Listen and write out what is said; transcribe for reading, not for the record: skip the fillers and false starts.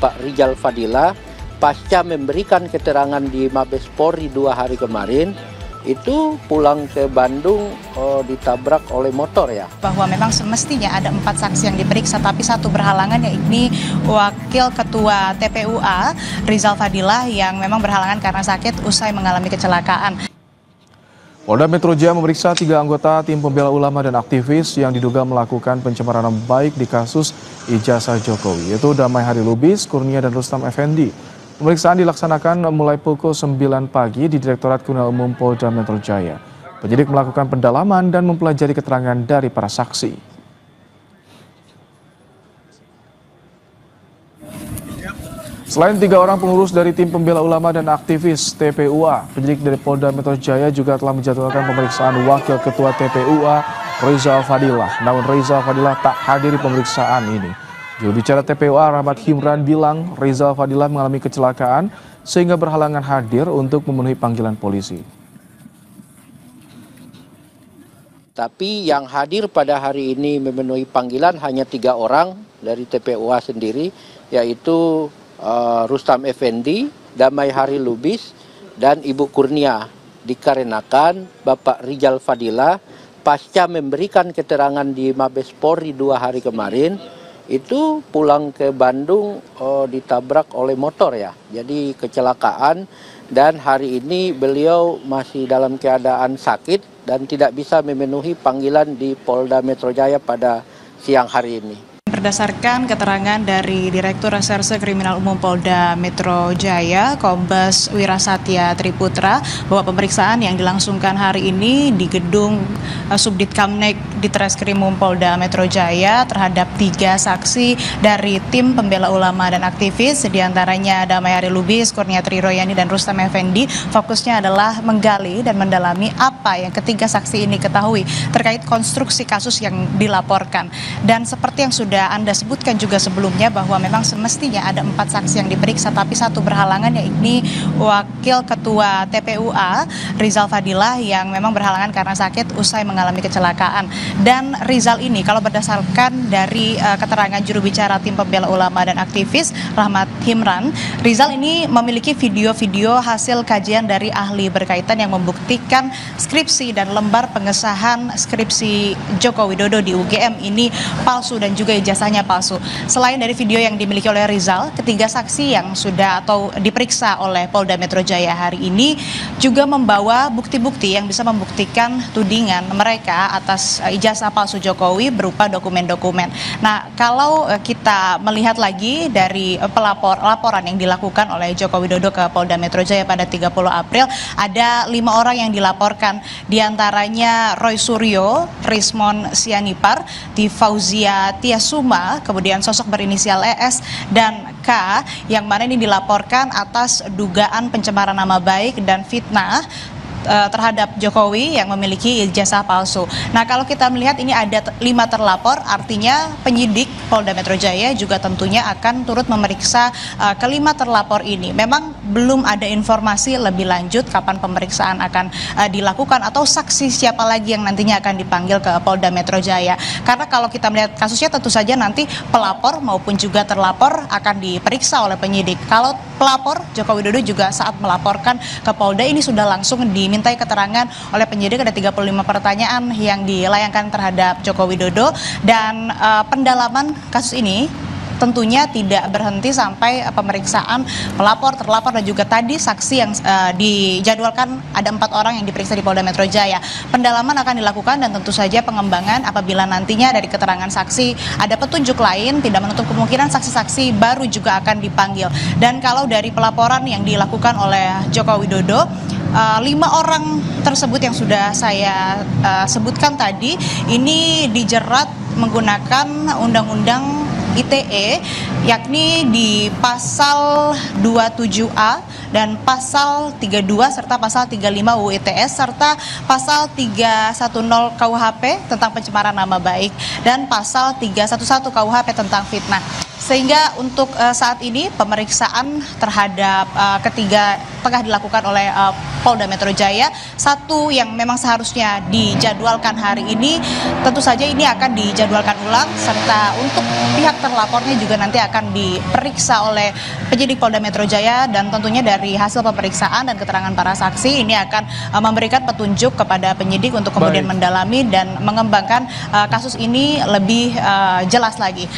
Bapak Rizal Fadilah pasca memberikan keterangan di Mabes Polri 2 hari kemarin, itu pulang ke Bandung ditabrak oleh motor ya. Bahwa memang semestinya ada 4 saksi yang diperiksa, tapi satu berhalangan, yakni Wakil Ketua TPUA Rizal Fadilah yang memang berhalangan karena sakit usai mengalami kecelakaan. Polda Metro Jaya memeriksa 3 anggota tim pembela ulama dan aktivis yang diduga melakukan pencemaran nama baik di kasus ijazah Jokowi, yaitu Damai Hari Lubis, Kurnia, dan Rustam Effendi. Pemeriksaan dilaksanakan mulai pukul 9 pagi di Direktorat Kriminal Umum Polda Metro Jaya. Penyidik melakukan pendalaman dan mempelajari keterangan dari para saksi. Selain 3 orang pengurus dari tim pembela ulama dan aktivis TPUA, penyidik dari Polda Metro Jaya juga telah menjadwalkan pemeriksaan Wakil Ketua TPUA Rizal Fadilah. Namun Rizal Fadilah tak hadiri pemeriksaan ini. Juru bicara TPUA Rahmat Himran bilang Rizal Fadilah mengalami kecelakaan sehingga berhalangan hadir untuk memenuhi panggilan polisi. Tapi yang hadir pada hari ini memenuhi panggilan hanya 3 orang dari TPUA sendiri, yaitu Rustam Effendi, Damai Hari Lubis, dan Ibu Kurnia, dikarenakan Bapak Rizal Fadilah pasca memberikan keterangan di Mabes Polri 2 hari kemarin, itu pulang ke Bandung ditabrak oleh motor ya. Jadi kecelakaan, dan hari ini beliau masih dalam keadaan sakit dan tidak bisa memenuhi panggilan di Polda Metro Jaya pada siang hari ini. Berdasarkan keterangan dari Direktur Reserse Kriminal Umum Polda Metro Jaya, Kombes Wirasatya Triputra, bahwa pemeriksaan yang dilangsungkan hari ini di gedung Subdit Kamnek di Treskrimum Polda Metro Jaya terhadap 3 saksi dari tim pembela ulama dan aktivis, diantaranya Damai Hari Lubis, Kurnia Triroyani, dan Rustam Effendi. Fokusnya adalah menggali dan mendalami apa yang ketiga saksi ini ketahui terkait konstruksi kasus yang dilaporkan. Dan seperti yang sudah Anda sebutkan juga sebelumnya, bahwa memang semestinya ada 4 saksi yang diperiksa, tapi satu berhalangan, yakni Wakil Ketua TPUA Rizal Fadilah yang memang berhalangan karena sakit usai mengalami kecelakaan. Dan Rizal ini, kalau berdasarkan dari keterangan juru bicara tim pembela ulama dan aktivis Rahmat Himran, Rizal ini memiliki video-video hasil kajian dari ahli berkaitan yang membuktikan skripsi dan lembar pengesahan skripsi Joko Widodo di UGM ini palsu dan juga ijazahnya palsu. Selain dari video yang dimiliki oleh Rizal, ketiga saksi yang sudah atau diperiksa oleh Polda Metro Jaya hari ini juga membawa bukti-bukti yang bisa membuktikan tudingan mereka atas ijazah palsu Jokowi berupa dokumen-dokumen. Nah, kalau kita melihat lagi dari laporan yang dilakukan oleh Joko Widodo ke Polda Metro Jaya pada 30 April, ada 5 orang yang dilaporkan, diantaranya Roy Suryo, Rismon Sianipar, Fauzia Tiasuma, kemudian sosok berinisial ES dan K, yang mana ini dilaporkan atas dugaan pencemaran nama baik dan fitnah terhadap Jokowi yang memiliki ijazah palsu. Nah, kalau kita melihat ini ada 5 terlapor, artinya penyidik Polda Metro Jaya juga tentunya akan turut memeriksa kelima terlapor ini. Memang belum ada informasi lebih lanjut kapan pemeriksaan akan dilakukan atau saksi siapa lagi yang nantinya akan dipanggil ke Polda Metro Jaya. Karena kalau kita melihat kasusnya, tentu saja nanti pelapor maupun juga terlapor akan diperiksa oleh penyidik. Kalau pelapor Joko Widodo juga saat melaporkan ke Polda ini sudah langsung dimintai keterangan oleh penyidik. Ada 35 pertanyaan yang dilayangkan terhadap Joko Widodo, dan pendalaman kasus ini tentunya tidak berhenti sampai pemeriksaan pelapor, terlapor, dan juga tadi saksi yang dijadwalkan ada 4 orang yang diperiksa di Polda Metro Jaya. Pendalaman akan dilakukan dan tentu saja pengembangan apabila nantinya dari keterangan saksi ada petunjuk lain, tidak menutup kemungkinan saksi-saksi baru juga akan dipanggil. Dan kalau dari pelaporan yang dilakukan oleh Joko Widodo, 5 orang tersebut yang sudah saya sebutkan tadi ini dijerat menggunakan undang-undang ITE, yakni di pasal 27A dan pasal 32 serta pasal 35 UU ITE serta pasal 310 KUHP tentang pencemaran nama baik dan pasal 311 KUHP tentang fitnah. sehingga untuk saat ini pemeriksaan terhadap ketiga tengah dilakukan oleh Polda Metro Jaya. Satu yang memang seharusnya dijadwalkan hari ini, tentu saja ini akan dijadwalkan ulang, serta untuk pihak terlapornya juga nanti akan diperiksa oleh penyidik Polda Metro Jaya, dan tentunya dari hasil pemeriksaan dan keterangan para saksi ini akan memberikan petunjuk kepada penyidik untuk kemudian mendalami dan mengembangkan kasus ini lebih jelas lagi.